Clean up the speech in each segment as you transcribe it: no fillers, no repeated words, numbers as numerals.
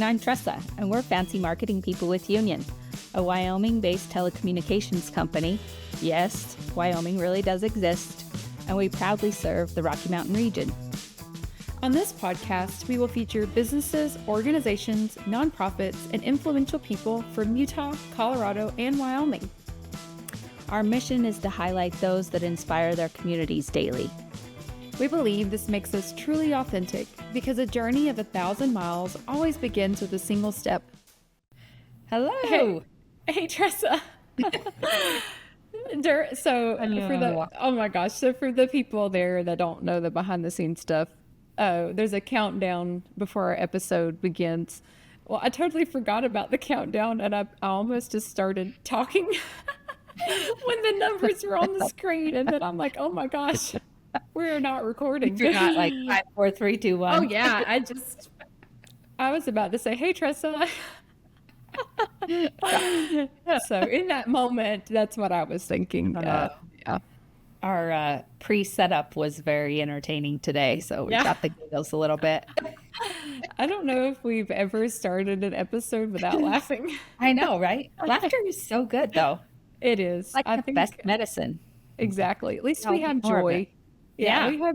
I'm Tressa, and we're Fancy Marketing People with Union, a Wyoming-based telecommunications company. Yes, Wyoming really does exist, and we proudly serve the Rocky Mountain region. On this podcast, we will feature businesses, organizations, nonprofits, and influential people from Utah, Colorado, and Wyoming. Our mission is to highlight those that inspire their communities daily. We believe this makes us truly authentic because a journey of 1,000 miles always begins with a single step. Hello! Hey Tressa! So for the people there that don't know the behind the scenes stuff, there's a countdown before our episode begins. Well, I totally forgot about the countdown, and I almost just started talking when the numbers were on the screen, and then I'm like, oh my gosh, we're not recording. You're not like 5, 4, 3, 2, 1. Oh yeah, I was about to say, hey Tressa. So in that moment, that's what I was thinking. Yeah. Our pre-setup was very entertaining today, so we got the giggles a little bit. I don't know if we've ever started an episode without laughing. I know, right? Laughter is so good, though. It is. Like the best medicine. Exactly. At least we have joy. Yeah.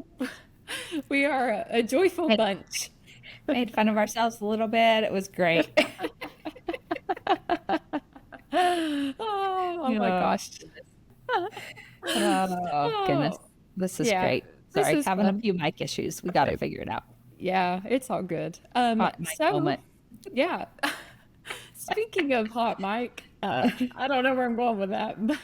We are a joyful bunch. Made fun of ourselves a little bit. It was great. Oh my gosh. Oh goodness. This is great. Sorry, having a few mic issues. We got to figure it out. Yeah, it's all good. Hot mic moment. Yeah. Speaking of hot mic, I don't know where I'm going with that, but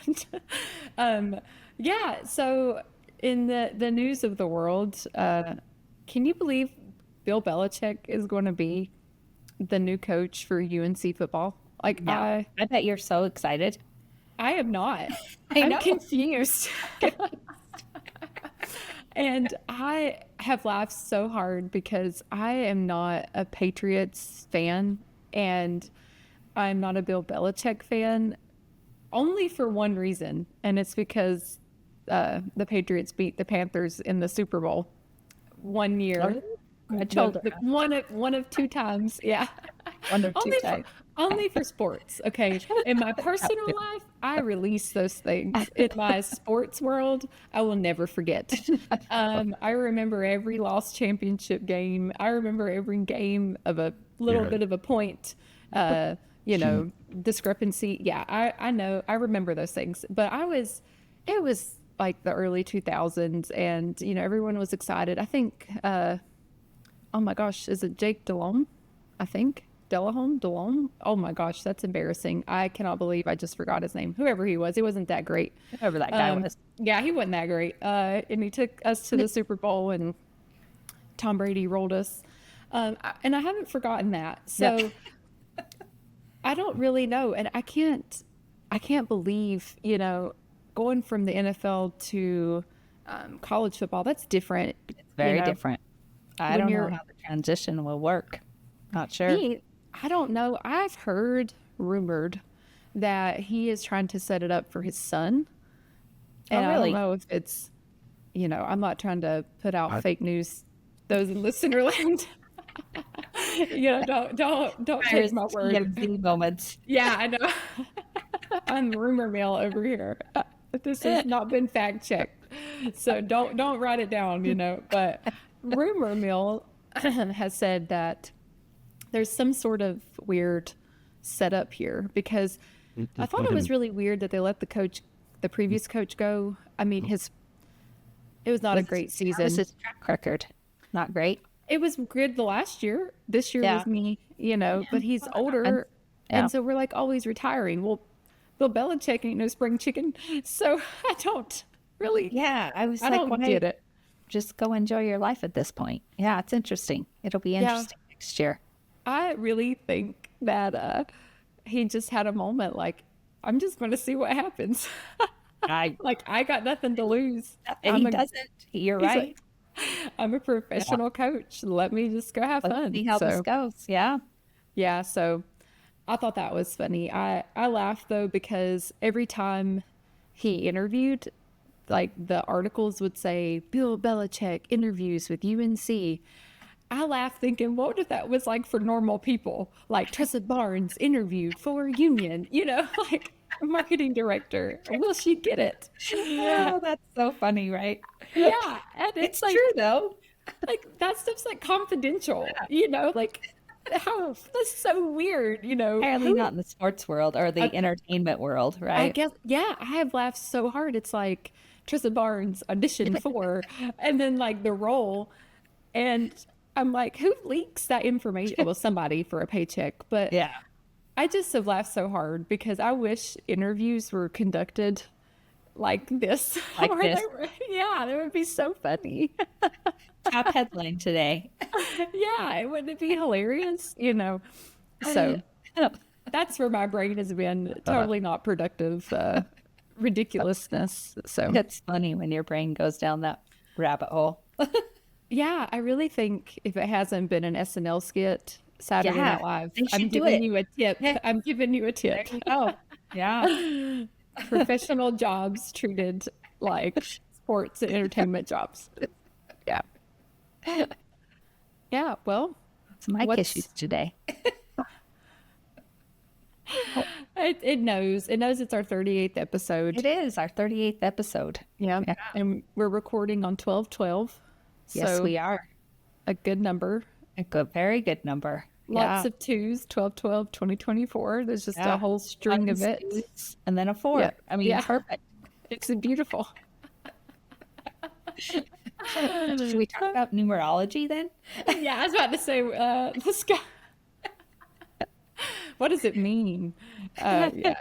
so in the news of the world, can you believe Bill Belichick is going to be the new coach for UNC football? Like, no, I bet you're so excited. I am not. I'm confused. And I have laughed so hard because I am not a Patriots fan, and I'm not a Bill Belichick fan, only for one reason, and it's because the Patriots beat the Panthers in the Super Bowl one year. One of 2 times. Yeah. One of 2 times. Only for sports, okay? In my personal life, I release those things. In my sports world, I will never forget. I remember every lost championship game. I remember every game of a little bit of a point, discrepancy. Yeah, I know. I remember those things. But it was like the early 2000s, and, everyone was excited. I think, oh my gosh, is it Jake Delhomme? I think. Delhomme? Oh my gosh, that's embarrassing. I cannot believe I just forgot his name. Whoever he was, he wasn't that great. Whoever that guy was. Yeah, he wasn't that great. And he took us to the Super Bowl, and Tom Brady rolled us. And I haven't forgotten that. So I don't really know. And I can't believe, going from the NFL to college football, that's different. It's very different. I don't know how the transition will work. Not sure. I don't know. I've heard rumored that he is trying to set it up for his son. And I don't know if it's, I'm not trying to put out fake news. Those in listenerland, don't take my word. Moments. Yeah, I know. I'm rumor mill over here. This has not been fact checked, so don't write it down. But rumor mill has said that there's some sort of weird setup here, because I thought it was really weird that they let the previous coach go. I mean, it was not a great season. This is track record. Not great. It was good the last year. This year was me, but he's older. And so we're like always retiring. Well, Bill Belichick ain't no spring chicken. So I don't really. Yeah. I don't get it. Just go enjoy your life at this point. Yeah. It's interesting. It'll be interesting next year. I really think that he just had a moment like, I'm just going to see what happens. I got nothing to lose. And he doesn't. You're right. Like, I'm a professional coach. Let me just go have fun. See how this goes. Yeah. Yeah. So I thought that was funny. I laughed though, because every time he interviewed, like the articles would say Bill Belichick interviews with UNC. I laugh thinking, what if that was like for normal people? Like Tressa Barnes interviewed for Union, like a marketing director. Will she get it? Oh, that's so funny, right? Yeah. And it's It's true though. like that stuff's like confidential, like how that's so weird, Apparently not in the sports world or the I, entertainment world, I right? guess, yeah, I have laughed so hard. It's like Trissa Barnes auditioned for, and then like the role. And I'm like, who leaks that information? Well, somebody for a paycheck, but Yeah, I just have laughed so hard because I wish interviews were conducted like this. like this. Yeah, that would be so funny. Top headline today. Yeah, it wouldn't it be hilarious, So that's where my brain has been totally not productive ridiculousness. So It's funny when your brain goes down that rabbit hole. yeah, I really think if it hasn't been an SNL skit, Saturday Yeah, Night Live, they I'm should do giving it. you a tip. Yeah, I'm giving you a there tip. you go. Yeah. Professional jobs treated like sports and entertainment jobs. Yeah. Yeah. Well, It's my what's issues today. it knows. It knows it's our 38th episode. It is our 38th episode. Yeah. Yeah. And we're recording on 12/12. Yes, So we are. a good number. A good, very good number. Lots of twos, 12/12, 2024. There's just a whole string of it. And then a 4. Yeah. I mean, Yeah. perfect. It's beautiful. Should we talk about numerology then? Yeah, I was about to say, let's go. What does it mean? Yeah,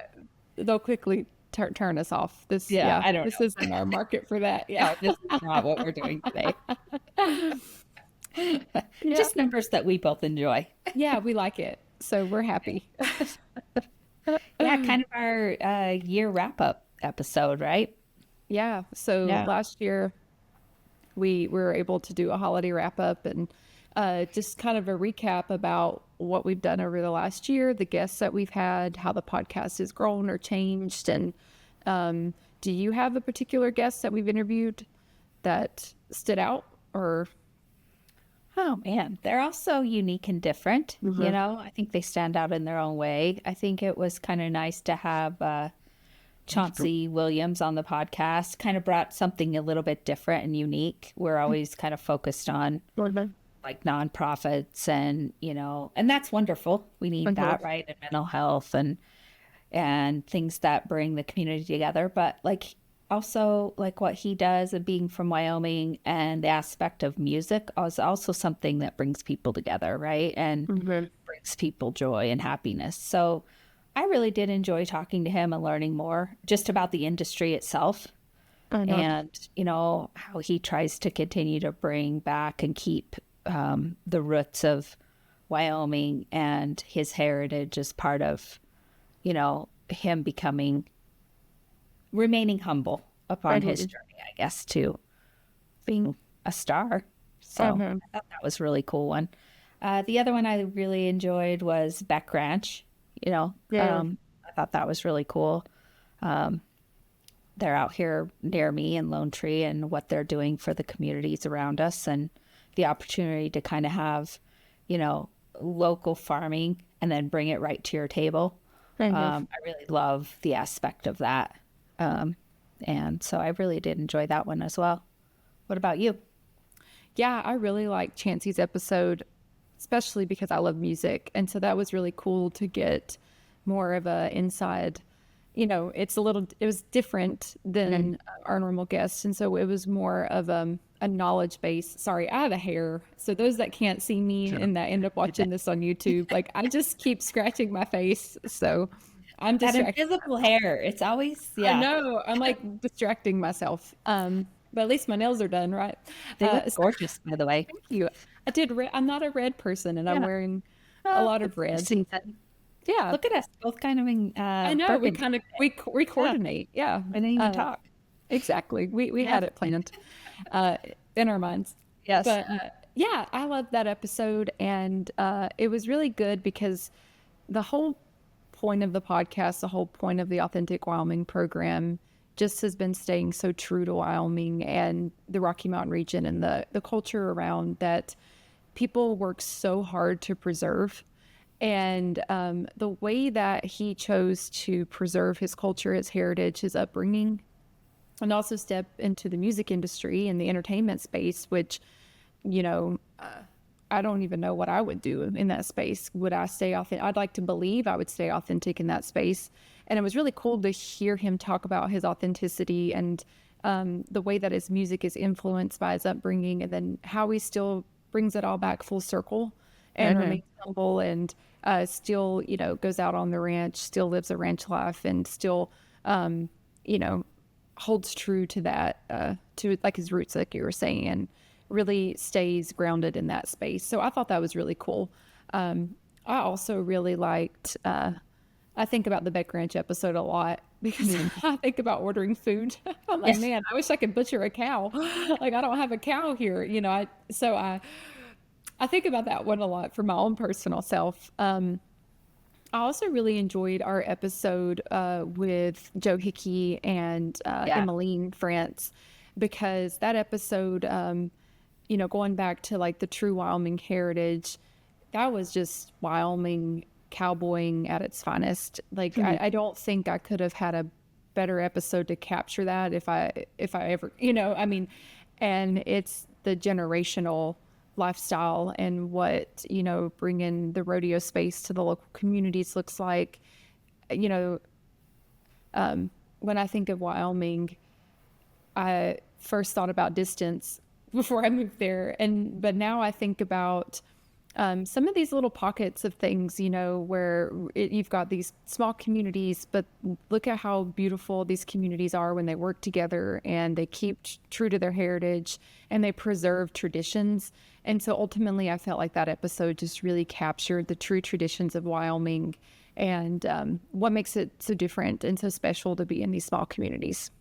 they'll quickly turn us off. Yeah, I don't this know. isn't our market for that. Yeah. No, this is not what we're doing today. Yeah. Just numbers that we both enjoy. Yeah, we like it. So we're happy. Yeah, kind of our year wrap-up episode, right? Yeah. So Yeah. last year we were able to do a holiday wrap up and just kind of a recap about what we've done over the last year, the guests that we've had, how the podcast has grown or changed. And do you have a particular guest that we've interviewed that stood out or? Oh man, they're all so unique and different. You know, I think they stand out in their own way. I think it was kind of nice to have Chauncey Williams on the podcast. Kind of brought something a little bit different and unique. We're always kind of focused on like nonprofits and, and that's wonderful. We need that, right? And mental health and things that bring the community together. But like also like what he does and being from Wyoming and the aspect of music is also something that brings people together, right? And brings people joy and happiness. So I really did enjoy talking to him and learning more just about the industry itself. And, how he tries to continue to bring back and keep the roots of Wyoming and his heritage as part of, him remaining humble upon his journey, I guess, to being a star. So I thought that was a really cool one. The other one I really enjoyed was Beck Ranch. I thought that was really cool. They're out here near me in Lone Tree and what they're doing for the communities around us and the opportunity to kind of have, local farming and then bring it right to your table. I really love the aspect of that. And so I really did enjoy that one as well. What about you? Yeah, I really liked Chancey's episode, especially because I love music. And so that was really cool to get more of a inside, it was different than our normal guests. And so it was more of a knowledge base. Sorry, I have a hair. So those that can't see me and that end up watching this on YouTube, like I just keep scratching my face. So I'm That distracted. invisible hair. It's always, I know. I'm like distracting myself. But at least my nails are done, right? They look gorgeous, by the way. Thank you. I did. I'm not a red person, and I'm wearing a lot of red. Season. Yeah. Look at us, both kind of in I know. We kind of we coordinate. Yeah. I didn't even talk. Exactly. We had it planned in our minds. Yes. But yeah, I loved that episode, and it was really good because the whole point of the podcast, the whole point of the Authentic Wyoming program just has been staying so true to Wyoming and the Rocky Mountain region and the culture around that. people work so hard to preserve. And the way that he chose to preserve his culture, his heritage, his upbringing, and also step into the music industry and the entertainment space, which, you know, I don't even know what I would do in that space. Would I stay authentic? I'd like to believe I would stay authentic in that space. And it was really cool to hear him talk about his authenticity and the way that his music is influenced by his upbringing, and then how he still brings it all back full circle and Mm-hmm. remains humble and still, you know, goes out on the ranch, still lives a ranch life, and still, you know, holds true to that, to like his roots, like you were saying, and really stays grounded in that space. So I thought that was really cool. I also really liked, I think about the Beck Ranch episode a lot because I think about ordering food. I'm like, Yes. man, I wish I could butcher a cow. Like, I don't have a cow here, you know. I think about that one a lot for my own personal self. I also really enjoyed our episode with Joe Hickey and Yeah. Emmeline France, because that episode, you know, going back to like the true Wyoming heritage, that was just Wyoming cowboying at its finest. Like, I don't think I could have had a better episode to capture that if I ever, you know, I mean, and it's the generational lifestyle and what, you know, bringing the rodeo space to the local communities looks like. You know, when I think of Wyoming, I first thought about distance before I moved there, but now I think about some of these little pockets of things, you know, where you've got these small communities, but look at how beautiful these communities are when they work together and they keep true to their heritage and they preserve traditions. And so ultimately, I felt like that episode just really captured the true traditions of Wyoming and what makes it so different and so special to be in these small communities.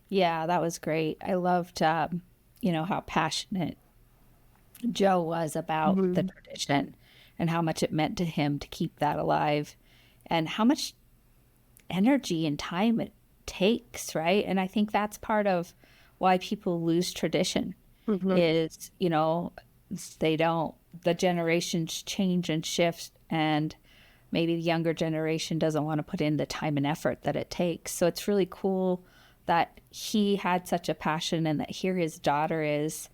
Yeah, that was great. I loved, you know, how passionate Joe was about the Mhm. tradition and how much it meant to him to keep that alive and how much energy and time it takes, right? And I think that's part of why people lose tradition Mhm. is, you know, they don't, the generations change and shift, and maybe the younger generation doesn't want to put in the time and effort that it takes. So it's really cool that he had such a passion and that here his daughter is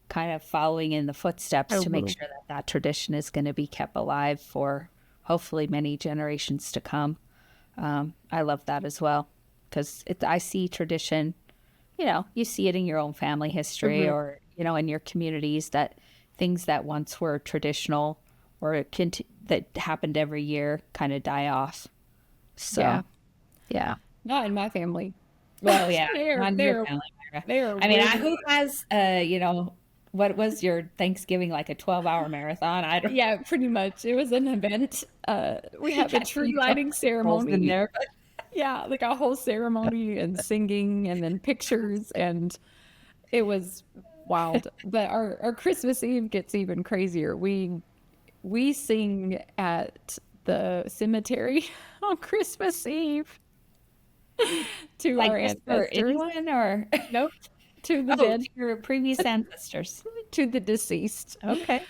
kind of following in the footsteps to make Mhm. sure that that tradition is going to be kept alive for hopefully many generations to come. I love that as well because I see tradition, you know, you see it in your own family history Mhm. or, you know, in your communities that things that once were traditional or that happened every year kind of die off. So, Yeah. yeah. Not in my family. Well, yeah, They're not in your they're family, Myra. they're I mean, really, who has, you know, what was your Thanksgiving like a 12-hour marathon? I don't yeah, pretty much. It was an event. We have a can't tree see so lighting holes in ceremony. there, but Yeah, like a whole ceremony and singing and then pictures, and it was wild. But our Christmas Eve gets even crazier. We sing at the cemetery on Christmas Eve to our like just for ancestors. anyone or Nope, to the oh, dead, to your previous ancestors. to the deceased. Okay.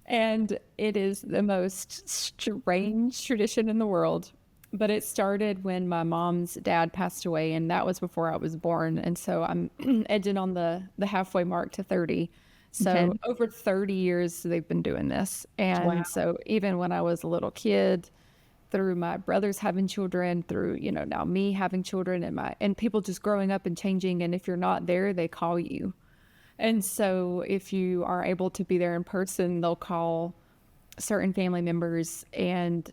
And it is the most strange tradition in the world. But it started when my mom's dad passed away, and that was before I was born. And so I'm edging on the halfway mark to 30. Okay. So over 30 years they've been doing this. And Wow. so even when I was a little kid, through my brothers having children, through, you know, now me having children and people just growing up and changing, and if you're not there, they call you. And so if you are able to be there in person, they'll call certain family members, and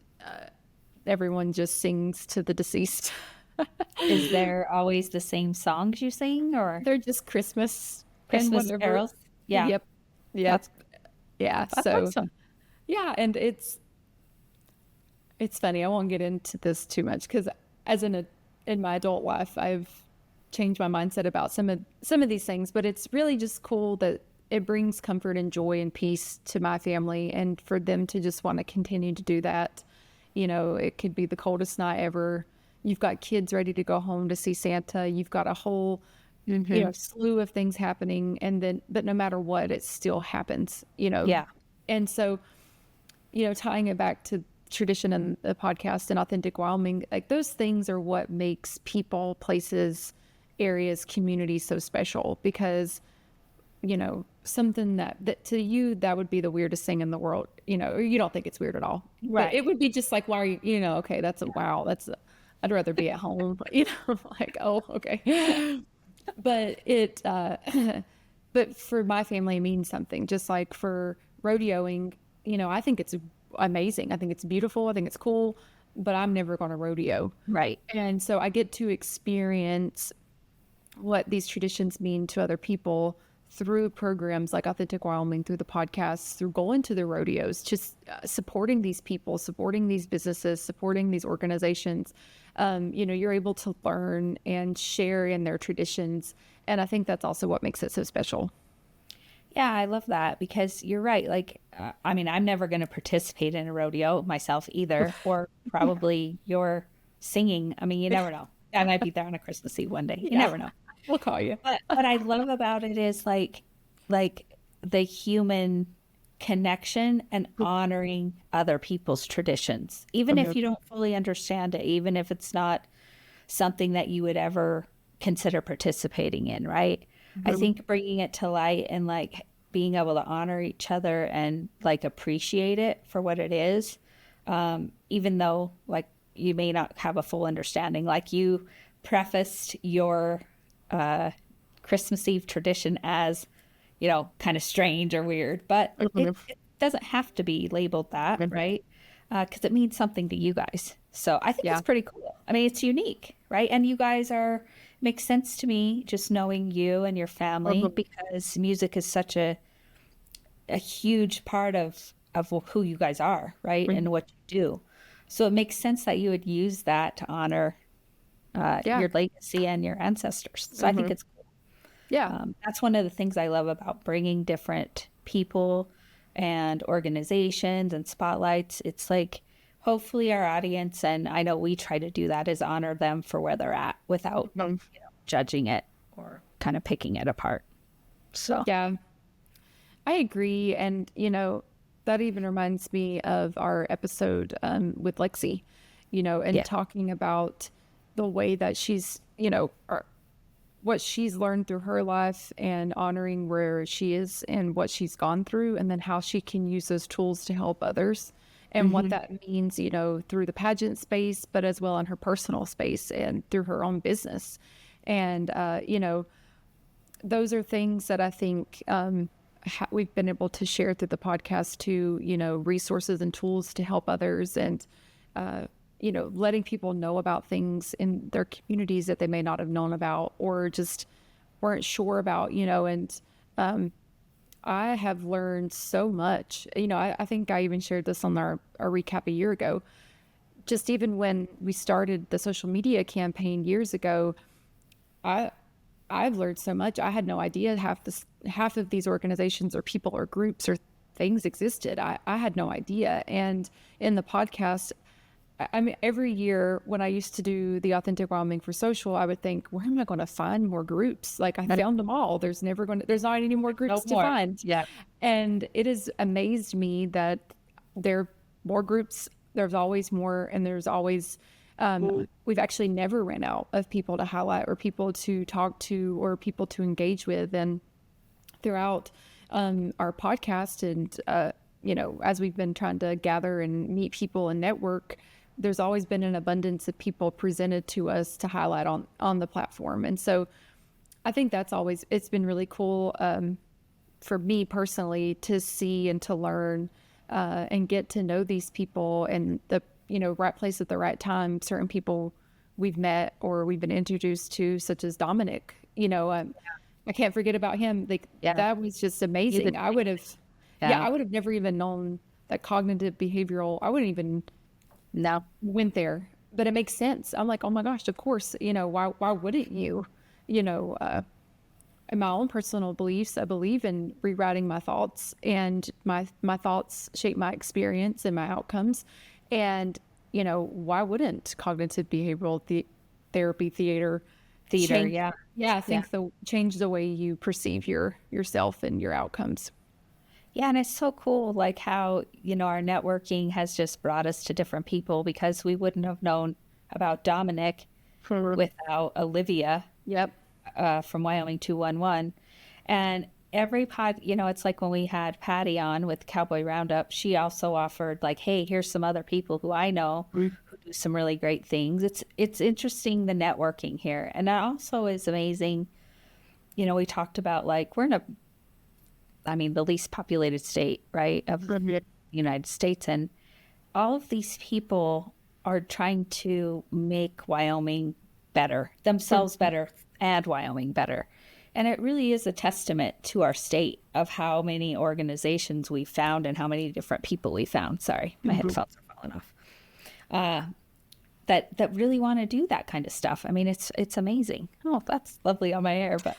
everyone just sings to the deceased. Is there always the same songs you sing or They're just Christmas and Christmas whatever. carols? Yeah, Yep. Yep. that's Yeah. that's So, awesome. yeah, and it's funny. I won't get into this too much because as in my adult life, I've changed my mindset about some of these things, but it's really just cool that it brings comfort and joy and peace to my family, and for them to just want to continue to do that. You know, it could be the coldest night ever. You've got kids ready to go home to see Santa. You've got a whole, you Hmm. know, slew of things happening, and then but no matter what, it still happens. You know, Yeah. And so, tying it back to tradition and the podcast and Authentic Wyoming, like those things are what makes people, places, areas, communities so special, because something that to you that would be the weirdest thing in the world, or you don't think it's weird at all, but Right. it would be just like, why are you, okay, that's a wow, I'd rather be at home, like, oh, okay. But but for my family, it means something. Just like for rodeoing, I think it's amazing. I think it's beautiful. I think it's cool, but I'm never going to rodeo. Right. And so I get to experience what these traditions mean to other people through programs like Authentic Wyoming, through the podcasts, through going to the rodeos, just supporting these people, supporting these businesses, supporting these organizations. You're able to learn and share in their traditions. And I think that's also what makes it so special. Yeah, I love that because you're right. Like, I mean, I'm never going to participate in a rodeo myself either, or probably your singing. I mean, you never know. I might be there on a Christmas Eve one day. You Yeah, never know. we'll call you. But what I love about it is like the human connection and honoring other people's traditions, even if Mhm. you don't fully understand it, even if it's not something that you would ever consider participating in, right? I Mhm. think bringing it to light and like being able to honor each other and like appreciate it for what it is, even though like you may not have a full understanding. Like you prefaced your uh, Christmas Eve tradition as, kind of strange or weird, but Mhm. it doesn't have to be labeled that, right? Because it means something to you guys. So I think it's Yeah. pretty cool. I mean, it's unique, right? And you guys makes sense to me just knowing you and your family Mhm. because music is such a huge part of who you guys are, right? Mhm. And what you do. So it makes sense that you would use that to honor Yeah. your legacy and your ancestors. So I think Mhm. it's cool. Yeah. That's one of the things I love about bringing different people and organizations and spotlights. It's like hopefully our audience, and I know we try to do that, is honor them for where they're at without Mhm. judging it or kind of picking it apart. So, Yeah. I agree. And, that even reminds me of our episode with Lexi, and yeah. talking about the way that she's, what she's learned through her life and honoring where she is and what she's gone through, and then how she can use those tools to help others and what Hmm. that means, through the pageant space, but as well in her personal space and through her own business. And, those are things that I think we've been able to share through the podcast to, resources and tools to help others, and, letting people know about things in their communities that they may not have known about or just weren't sure about, and I have learned so much. I think I even shared this on our recap a year ago. Just even when we started the social media campaign years ago, I I've learned so much. I had no idea half of these organizations or people or groups or things existed. I had no idea. And in the podcast, I mean, every year when I used to do the Authentic Wyoming for Social, I would think, where am I going to find more groups? Like I found them all. There's not any more No groups to more. find. Yeah. And it has amazed me that there are more groups. There's always more, and there's always, we've actually never ran out of people to highlight or people to talk to or people to engage with. And throughout our podcast and, as we've been trying to gather and meet people and network, there's always been an abundance of people presented to us to highlight on the platform. And so I think it's been really cool for me personally to see and to learn and get to know these people and the right place at the right time. Certain people we've met or we've been introduced to, such as Dominic. I can't forget about him. Like Yeah. that was just He's a, amazing. yeah. I would have never even known that cognitive behavioral. I wouldn't even No. went there, but it makes sense. I'm like, oh my gosh, of course. Why wouldn't you? You know, uh, in my own personal beliefs, I believe in rewriting my thoughts, and my thoughts shape my experience and my outcomes. And why wouldn't cognitive behavioral therapy Theater. change? Yeah. Yeah, I Yeah. think change the way you perceive yourself and your outcomes. Yeah, and it's so cool, like how, our networking has just brought us to different people because we wouldn't have known about Dominic For without Olivia Yep. from Wyoming 211. And every it's like when we had Patty on with Cowboy Roundup, she also offered like, hey, here's some other people who I know who do some really great things. It's interesting the networking here. And that also is amazing. We talked about like we're in the least populated state, right, of the United States. And all of these people are trying to make Wyoming better, themselves better, and Wyoming better. And it really is a testament to our state of how many organizations we found and how many different people we found. Sorry, my headphones are falling off. That really want to do that kind of stuff. I mean, it's amazing. Oh, that's lovely on my hair, but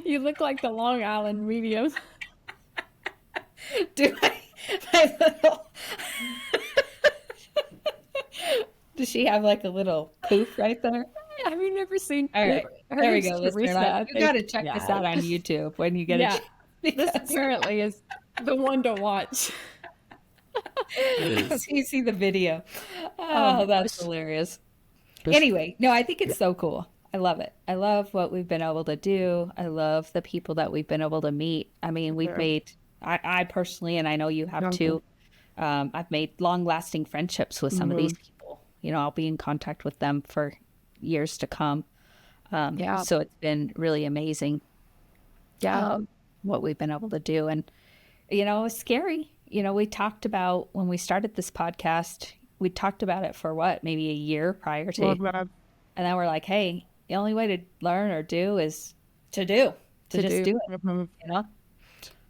You look like the Long Island medium. do I? My little. Does she have like a little poof right there? Have you never seen All right, there we go, listener. Teresa? You got to check this out on YouTube when you get a Yeah, chance. this Because apparently is the one to watch. you see the video. Um, Oh, that's hilarious. Anyway, no, I think it's so cool. I love it. I love what we've been able to do. I love the people that we've been able to meet. I mean, we've made, I personally, and I know you have too, I've made long lasting friendships with some of these people. I'll be in contact with them for years to come. Yeah. So it's been really amazing Yeah. what we've been able to do. And, it was scary. We talked about when we started this podcast, we talked about it for what, maybe a year prior to, and then we're like, hey, the only way to learn or do is to just do it.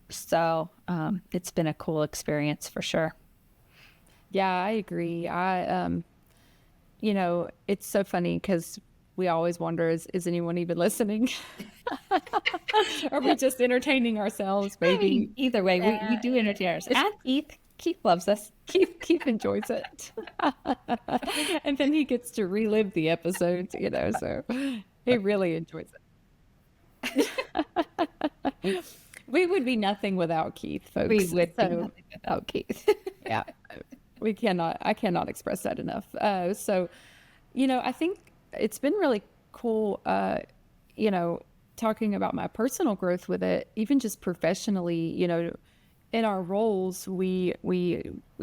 So it's been a cool experience for sure. Yeah, I agree. It's so funny because we always wonder, is anyone even listening? Are we just entertaining ourselves, maybe? Either way, we do entertain ourselves. And Keith loves us. Keith enjoys it. And then he gets to relive the episodes, so he really enjoys it. We would be nothing without Keith, folks. We would be nothing without Keith. Yeah, I cannot express that enough. So, I think it's been really cool, talking about my personal growth with it, even just professionally, in our roles, we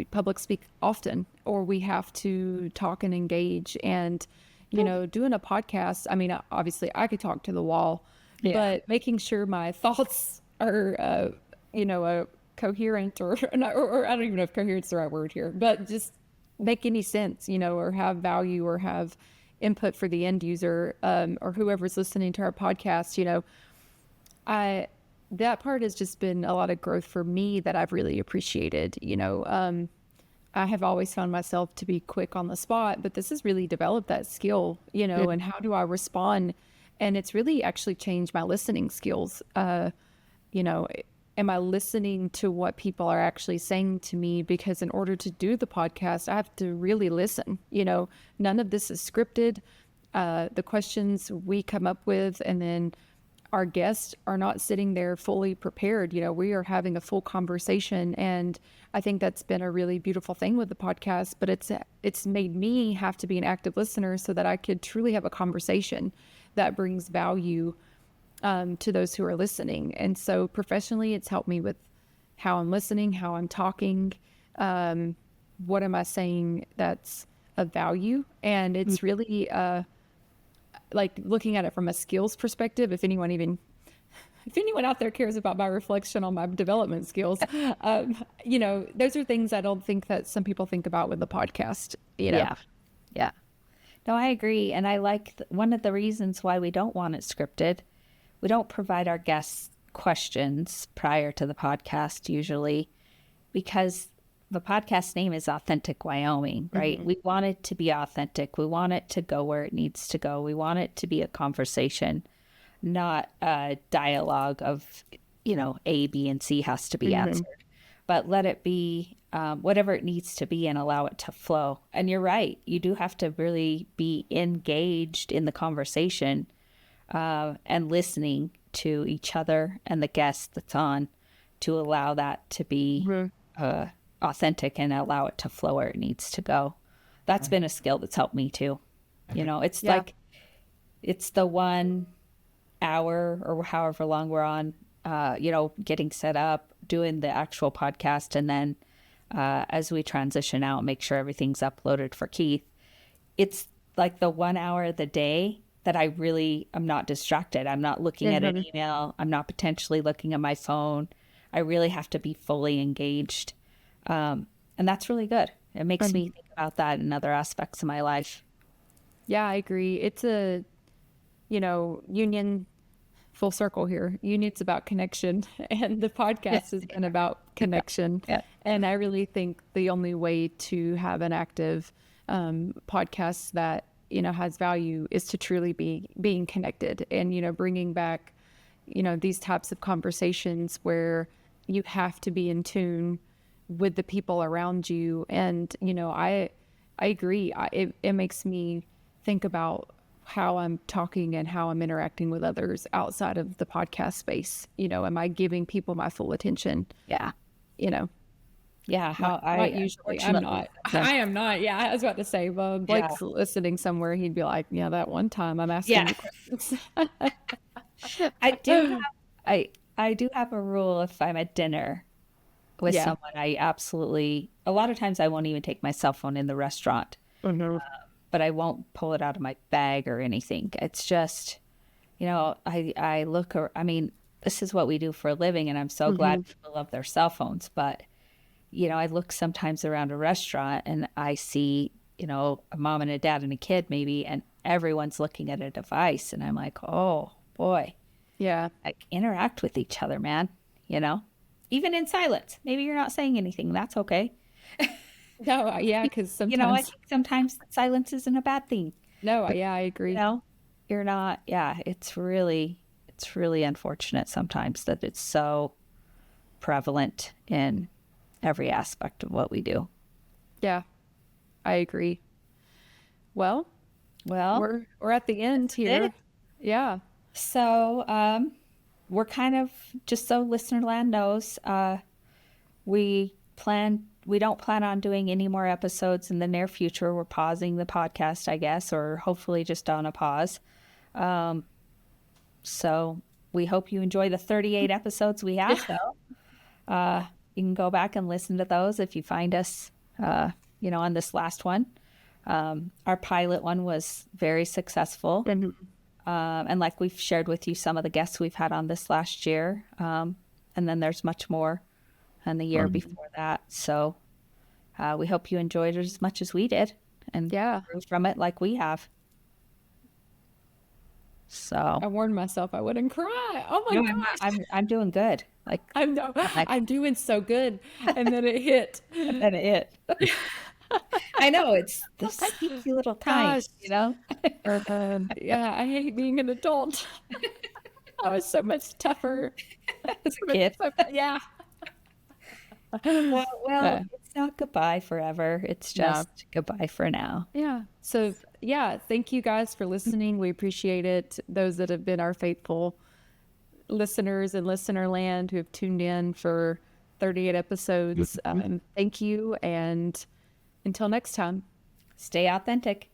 public speak often, or we have to talk and engage. And, doing a podcast, I mean, obviously I could talk to the wall, but making sure my thoughts are, coherent or I don't even know if coherent's the right word here, but just make any sense, or have value or have input for the end user, or whoever's listening to our podcast, that part has just been a lot of growth for me that I've really appreciated. I have always found myself to be quick on the spot, but this has really developed that skill, and how do I respond? And it's really actually changed my listening skills. Am I listening to what people are actually saying to me? Because in order to do the podcast, I have to really listen. None of this is scripted. The questions we come up with, and then our guests are not sitting there fully prepared. We are having a full conversation. And I think that's been a really beautiful thing with the podcast, but it's made me have to be an active listener so that I could truly have a conversation that brings value to those who are listening. And so professionally, it's helped me with how I'm listening, how I'm talking, what am I saying that's of value. And it's really like looking at it from a skills perspective. If anyone out there cares about my reflection on my development skills, those are things I don't think that some people think about with the podcast. Yeah. No, I agree. And I like one of the reasons why we don't want it scripted. We don't provide our guests questions prior to the podcast usually, because the podcast name is Authentic Wyoming, right? We want it to be authentic. We want it to go where it needs to go. We want it to be a conversation, not a dialogue of, A, B, and C has to be answered. But let it be whatever it needs to be and allow it to flow. And you're right. You do have to really be engaged in the conversation and listening to each other and the guest that's on to allow that to be authentic and allow it to flow where it needs to go. That's been a skill that's helped me too. It's like, it's the 1 hour or however long we're on, getting set up, doing the actual podcast, and then as we transition out, make sure everything's uploaded for Keith. It's like the 1 hour of the day that I really am not distracted. I'm not looking at an email. I'm not potentially looking at my phone. I really have to be fully engaged. And that's really good. It makes me think about that in other aspects of my life. Yeah, I agree. It's a, union, full circle here. Union's about connection, and the podcast has been about connection. Yeah. And I really think the only way to have an active podcast that, has value is to truly be being connected and, bringing back, these types of conversations where you have to be in tune with the people around you. And, I agree. It makes me think about how I'm talking and how I'm interacting with others outside of the podcast space. Am I giving people my full attention? Yeah. Yeah, not usually. I'm not. I am not. Yeah, I was about to say, well, Blake's listening somewhere. He'd be like, yeah, that one time I'm asking you questions. I do have a rule. If I'm at dinner with someone, I absolutely, a lot of times I won't even take my cell phone in the restaurant, but I won't pull it out of my bag or anything. It's just, I look, this is what we do for a living, and I'm so glad people love their cell phones. But, I look sometimes around a restaurant and I see, a mom and a dad and a kid maybe, and everyone's looking at a device. And I'm like, oh boy. Yeah. Like, interact with each other, man, even in silence. Maybe you're not saying anything. That's okay. No, yeah, because sometimes, I think sometimes silence isn't a bad thing. No, I agree. You're not. Yeah, it's really unfortunate sometimes that it's so prevalent in every aspect of what we do. Yeah, I agree. Well, we're at the end here. Yeah. So, we're kind of, just so Listenerland knows, we don't plan on doing any more episodes in the near future. We're pausing the podcast, I guess, or hopefully just on a pause. So we hope you enjoy the 38 episodes we have, though. You can go back and listen to those if you find us, on this last one. Our pilot one was very successful. And like we've shared with you some of the guests we've had on this last year. And then there's much more in the year before that. So we hope you enjoyed it as much as we did and grew from it like we have. So I warned myself I wouldn't cry. Oh my gosh. I'm doing good. Like I'm doing so good. And then it hit. And then it hit. I know, it's the sneaky little times, Yeah, I hate being an adult. I was so much tougher as a kid. Yeah. Well, it's not goodbye forever. It's just goodbye for now. Yeah. So, thank you guys for listening. We appreciate it. Those that have been our faithful listeners in Listenerland who have tuned in for 38 episodes. Thank you. And until next time, stay authentic.